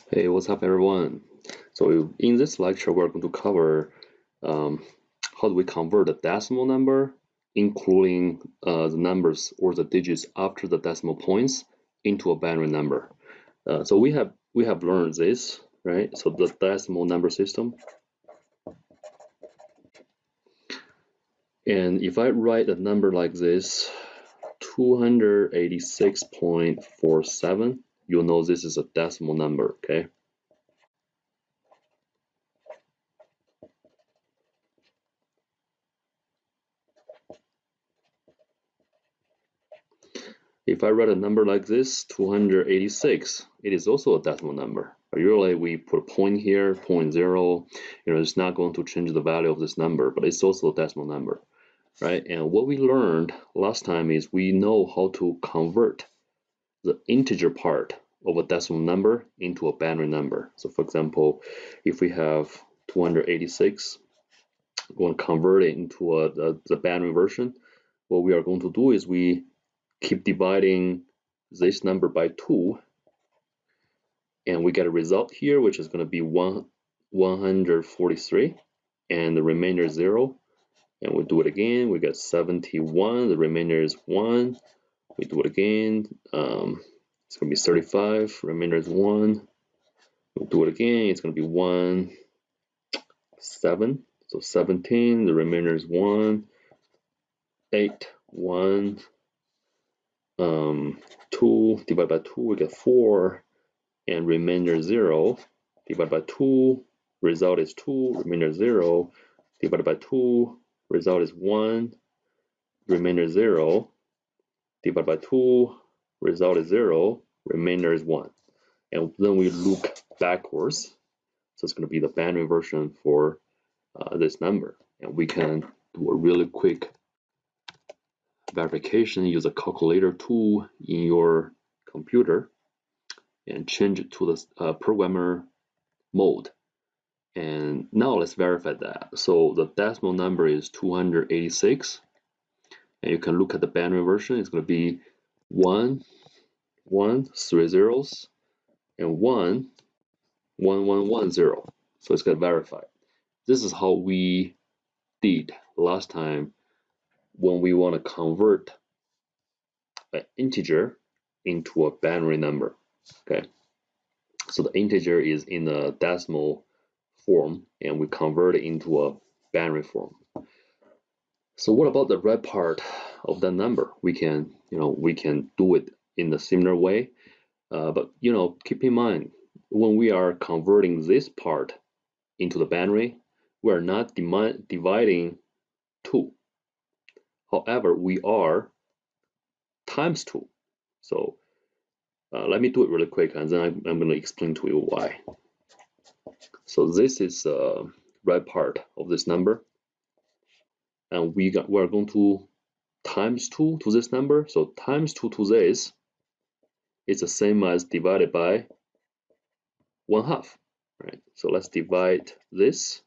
Hey, what's up, everyone? So in this lecture, we're going to cover um, how do we convert a decimal number, including the numbers or the digits after the decimal points, into a binary number. So we have learned this, right? So the decimal number system. And if I write a number like this, 286.47, you'll know this is a decimal number, okay? If I write a number like this, 286, it is also a decimal number. Usually we put a point here, 0.0, it's not going to change the value of this number, but it's also a decimal number, right? And what we learned last time is we know how to convert the integer part of a decimal number into a binary number. So for example, if we have 286, we want to convert it into the binary version, what we are going to do is we keep dividing this number by 2, and we get a result here, which is going to be 143, and the remainder is 0. And we do it again, we get 71, the remainder is 1. We do it again, it's going to be 35, remainder is 1. We do it again, it's going to be 7. So 17, the remainder is 1. 8, 1, 2, divided by 2, we get 4, and remainder 0, divided by 2, result is 2, remainder 0, divided by 2, result is 1, remainder 0, divided by 2, result is 0, remainder is 1. And then we look backwards, so it's going to be the binary version for this number. And we can do a really quick verification, use a calculator tool in your computer, and change it to the programmer mode. And now let's verify that. So the decimal number is 286, and you can look at the binary version. It's going to be 1, 1, 3 zeros, and 1, 1, 1, 1, 0. So it's got verified. This is how we did last time when we want to convert an integer into a binary number. Okay, so the integer is in a decimal form, and we convert it into a binary form. So what about the red part of that number? We can do it in a similar way, but keep in mind, when we are converting this part into the binary, we are not dividing 2. However, we are times 2. So let me do it really quick, and then I'm going to explain to you why. So this is the red part of this number, and we are going to times 2 to this number. So times 2 to this is the same as divided by 1/2, right? So let's divide this.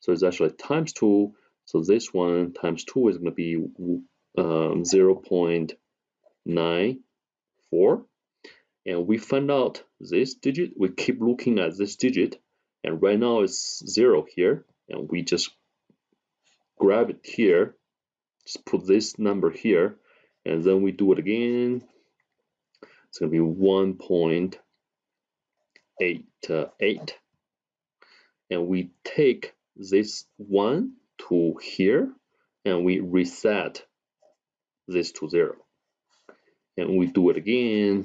So it's actually times 2. So this one times 2 is going to be 0.94. And we find out this digit. We keep looking at this digit, and right now it's 0 here. And we just grab it here, just put this number here, and then we do it again. It's going to be 1.88, and we take this 1 to here, and we reset this to 0, and we do it again.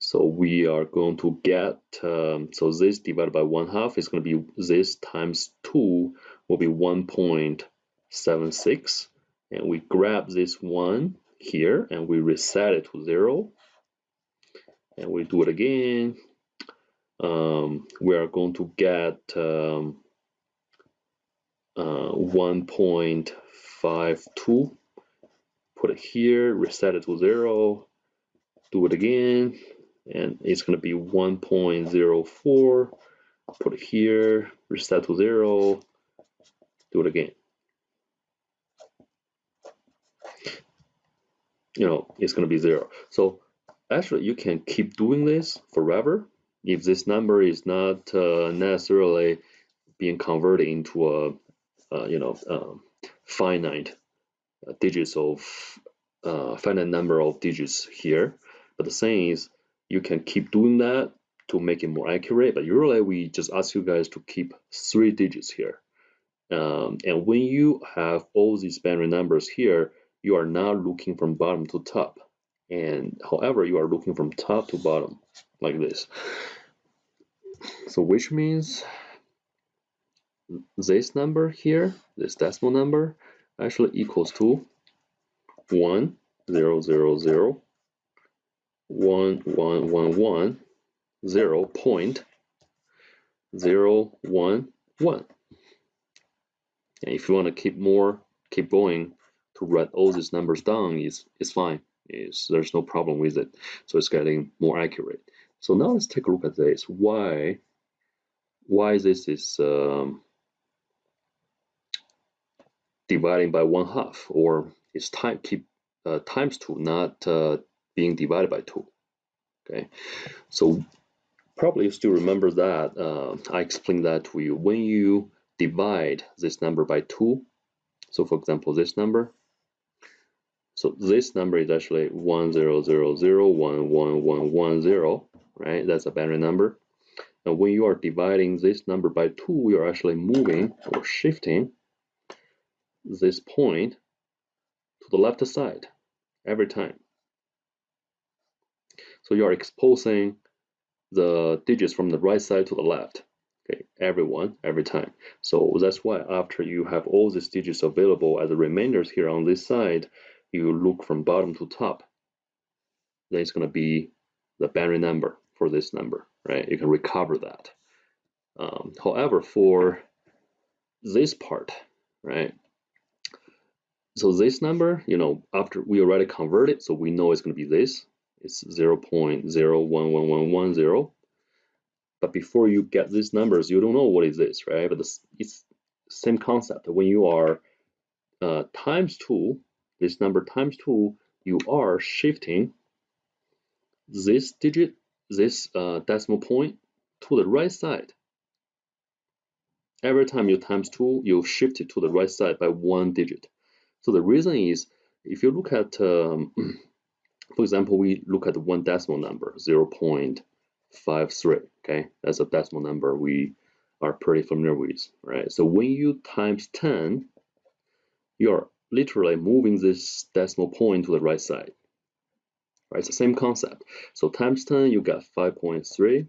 So we are going to get, so this divided by 1/2 is going to be this times 2 will be 1.76, and we grab this 1 here and we reset it to 0, and we do it again. We are going to get 1.52, put it here, reset it to 0, do it again, and it's going to be 1.04, put it here, reset to 0, do it again. It's going to be 0. So actually you can keep doing this forever if this number is not necessarily being converted into a finite digits of finite number of digits here. But the thing is, you can keep doing that to make it more accurate. But usually we just ask you guys to keep 3 digits here. And when you have all these binary numbers here, you are not looking from bottom to top. And however, you are looking from top to bottom like this. So which means this number here, this decimal number, actually equals to 1, 0, 0, 0, 1, 1, 1, 1, 0, 0.011. And if you want to keep going to write all these numbers down, it's fine. There's no problem with it. So it's getting more accurate. So now let's take a look at this. Why this is dividing by 1/2, or it's times 2, not being divided by 2. Okay, so probably you still remember that I explained that to you. When you divide this number by 2, so for example this number, so this number is actually 1000111110, right? That's a binary number. And when you are dividing this number by 2, you are actually moving or shifting this point to the left side every time. So you are exposing the digits from the right side to the left, okay, every time. So that's why after you have all these digits available as the remainders here on this side, you look from bottom to top, then it's going to be the binary number for this number, right? You can recover that. However, for this part, right, so this number, after we already converted, so we know it's going to be this. It's 0.011110. But before you get these numbers, you don't know what is this, right? But it's same concept. When you are times 2, this number times 2, you are shifting this digit, this decimal point, to the right side. Every time you times 2, you shift it to the right side by 1 digit. So the reason is, if you look at, for example, we look at one decimal number, 0.53, okay? That's a decimal number we are pretty familiar with, right? So when you times 10, you're literally moving this decimal point to the right side, right? It's the same concept. So times 10, you got 5.3,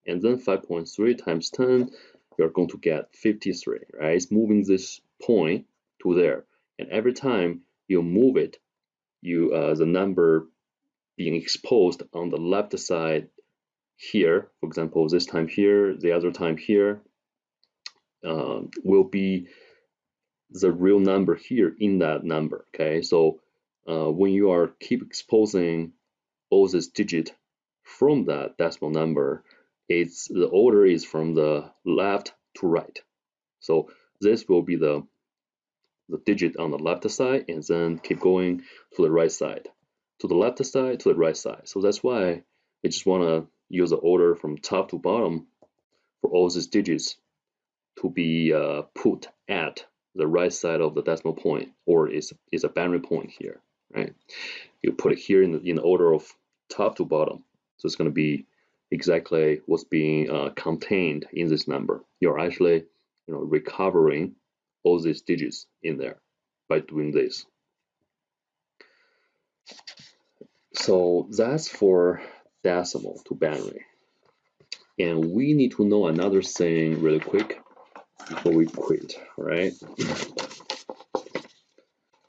and then 5.3 times 10, you're going to get 53, right? It's moving this point to there. And every time you move it, the number being exposed on the left side here, for example, this time here, the other time here, will be the real number here in that number, okay? So when you are keep exposing all this digit from that decimal number, the order is from the left to right. So this will be the digit on the left side, and then keep going to the right side, to the left side, to the right side. So that's why I just want to use the order from top to bottom for all these digits to be put at the right side of the decimal point, or is a binary point here, right? You put it here in the order of top to bottom. So it's going to be exactly what's being contained in this number. You're actually recovering all these digits in there by doing this. So that's for decimal to binary. And we need to know another thing really quick before we quit, right?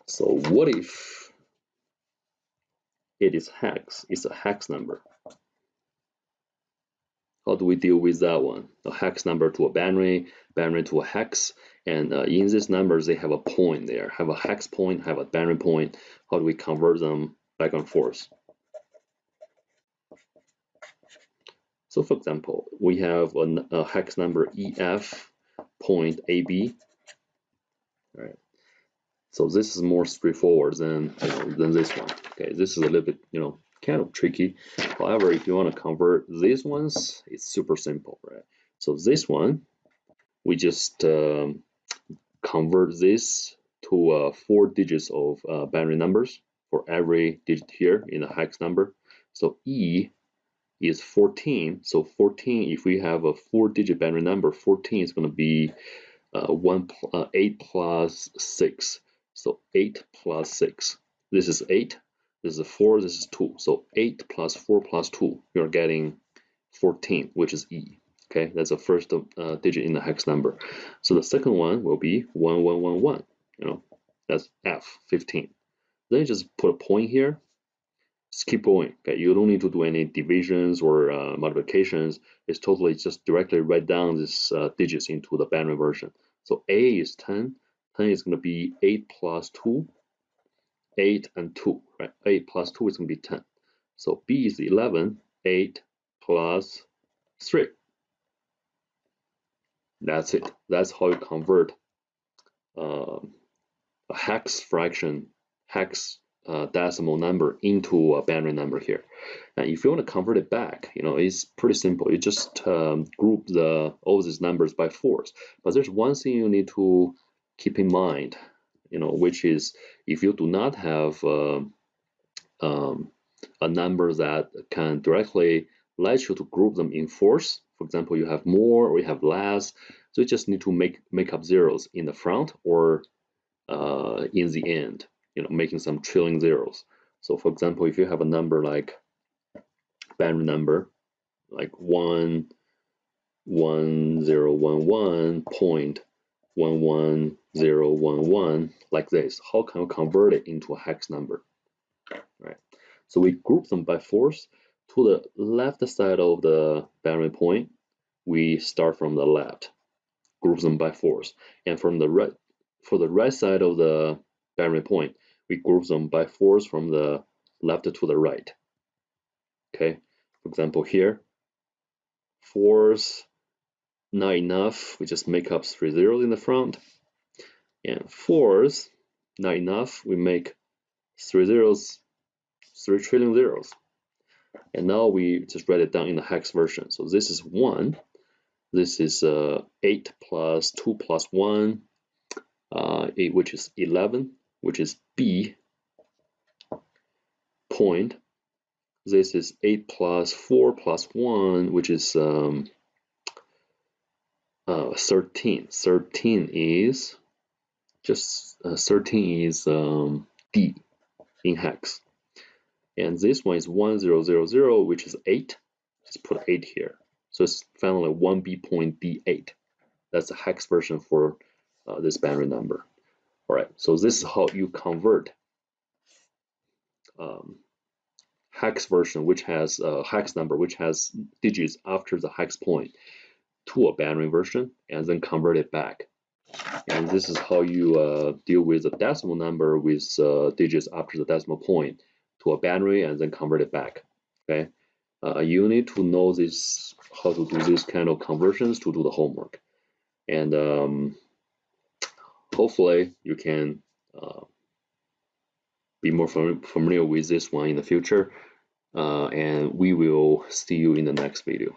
So what if it is hex? It's a hex number. How do we deal with that one? A hex number to a binary, binary to a hex, and in these numbers they have a point there. Have a hex point, have a binary point. How do we convert them back and forth? So for example, we have a hex number EF point AB. Right. So this is more straightforward than this one. Okay, this is a little bit kind of tricky. However, if you want to convert these ones, it's super simple, right? So this one, we just convert this to 4 digits of binary numbers for every digit here in the hex number. So E is 14. So 14, if we have a 4-digit binary number, 14 is going to be 8 plus 6. So 8 plus 6. This is 8. This is 4. This is 2. So 8 plus 4 plus 2, you're getting 14, which is E. Okay, that's the first digit in the hex number. So the second one will be 1111. You know, that's F, 15. Then you just put a point here. Just keep going. Okay, you don't need to do any divisions or multiplications. It's totally just directly write down these digits into the binary version. So A is 10. 10 is going to be 8 plus 2. 8 and 2, right? 8 plus 2 is going to be 10. So B is 11. 8 plus 3. That's it. That's how you convert a hex fraction, hex decimal number into a binary number here. And if you want to convert it back, you know, it's pretty simple. You just group all these numbers by 4s. But there's one thing you need to keep in mind, you know, which is if you do not have a number that can directly let you to group them in 4s. For example, you have more or you have less, so you just need to make up zeros in the front or in the end, you know, making some trailing zeros. So for example, if you have a number like binary number like 11011.11011 like this, how can we convert it into a hex number? Right. So we group them by 4s. To the left side of the binary point, we start from the left, group them by 4s, and from the right, for the right side of the binary point, we group them by 4s from the left to the right. Okay, for example, here, 4s not enough, we just make up 3 zeros in the front, and 4s not enough, we make 3 zeros, 3 trailing zeros. And now we just write it down in the hex version. So this is 1. This is 8 plus 2 plus 1, 8, which is 11, which is B point. This is 8 plus 4 plus 1, which is 13. 13 is D in hex. And this one is 1000, which is 8. Just put 8 here. So it's finally 1B point D8. That's the hex version for this binary number. All right, so this is how you convert hex version, which has a hex number, which has digits after the hex point, to a binary version, and then convert it back. And this is how you deal with a decimal number with digits after the decimal point to a binary and then convert it back. Okay, you need to know this, how to do this kind of conversions to do the homework, and hopefully you can be more familiar with this one in the future, and we will see you in the next video.